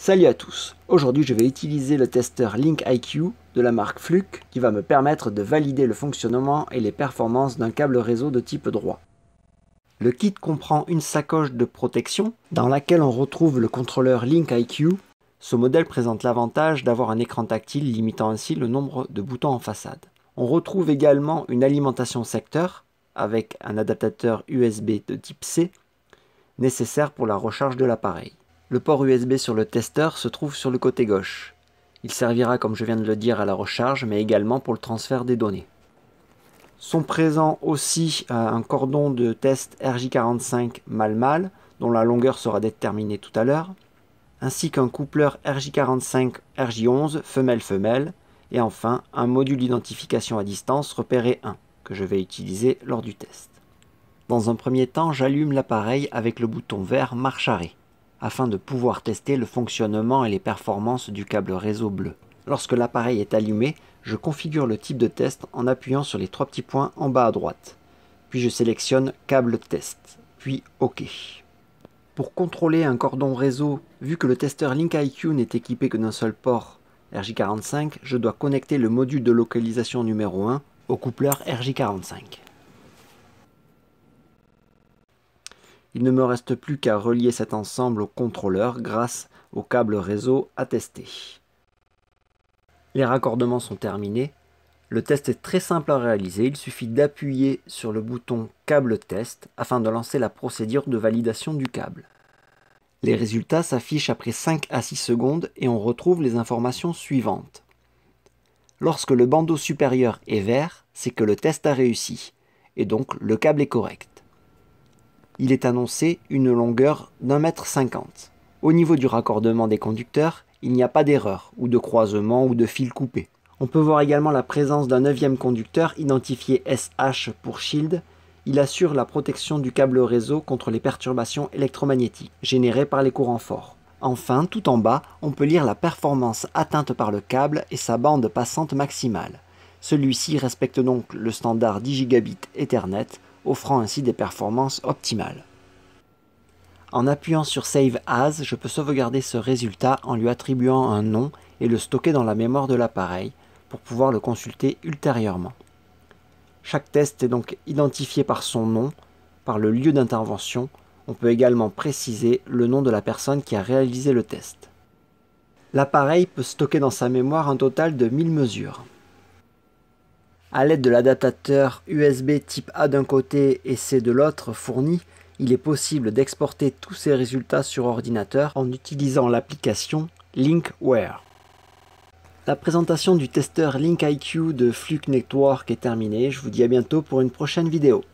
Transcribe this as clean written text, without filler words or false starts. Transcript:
Salut à tous, aujourd'hui je vais utiliser le testeur LinkIQ de la marque Fluke qui va me permettre de valider le fonctionnement et les performances d'un câble réseau de type droit. Le kit comprend une sacoche de protection dans laquelle on retrouve le contrôleur LinkIQ. Ce modèle présente l'avantage d'avoir un écran tactile limitant ainsi le nombre de boutons en façade. On retrouve également une alimentation secteur avec un adaptateur USB de type C nécessaire pour la recharge de l'appareil. Le port USB sur le testeur se trouve sur le côté gauche. Il servira, comme je viens de le dire, à la recharge, mais également pour le transfert des données. Sont présents aussi un cordon de test RJ45 mâle-mâle, dont la longueur sera déterminée tout à l'heure, ainsi qu'un coupleur RJ45 RJ11 femelle-femelle, et enfin un module d'identification à distance repéré 1, que je vais utiliser lors du test. Dans un premier temps, j'allume l'appareil avec le bouton vert marche arrêt, afin de pouvoir tester le fonctionnement et les performances du câble réseau bleu. Lorsque l'appareil est allumé, je configure le type de test en appuyant sur les trois petits points en bas à droite. Puis je sélectionne câble test, puis OK. Pour contrôler un cordon réseau, vu que le testeur LinkIQ n'est équipé que d'un seul port RJ45, je dois connecter le module de localisation numéro 1 au coupleur RJ45. Il ne me reste plus qu'à relier cet ensemble au contrôleur grâce au câble réseau à tester. Les raccordements sont terminés. Le test est très simple à réaliser. Il suffit d'appuyer sur le bouton câble test afin de lancer la procédure de validation du câble. Les résultats s'affichent après 5 à 6 secondes et on retrouve les informations suivantes. Lorsque le bandeau supérieur est vert, c'est que le test a réussi et donc le câble est correct. Il est annoncé une longueur d'1,50 m. Au niveau du raccordement des conducteurs, il n'y a pas d'erreur, ou de croisement, ou de fil coupé. On peut voir également la présence d'un 9e conducteur identifié SH pour Shield. Il assure la protection du câble réseau contre les perturbations électromagnétiques générées par les courants forts. Enfin, tout en bas, on peut lire la performance atteinte par le câble et sa bande passante maximale. Celui-ci respecte donc le standard 10 Gigabit Ethernet, offrant ainsi des performances optimales. En appuyant sur Save As, je peux sauvegarder ce résultat en lui attribuant un nom et le stocker dans la mémoire de l'appareil pour pouvoir le consulter ultérieurement. Chaque test est donc identifié par son nom, par le lieu d'intervention. On peut également préciser le nom de la personne qui a réalisé le test. L'appareil peut stocker dans sa mémoire un total de 1000 mesures. À l'aide de l'adaptateur USB type A d'un côté et C de l'autre fourni, il est possible d'exporter tous ces résultats sur ordinateur en utilisant l'application LinkWare. La présentation du testeur LinkIQ de Fluke Network est terminée. Je vous dis à bientôt pour une prochaine vidéo.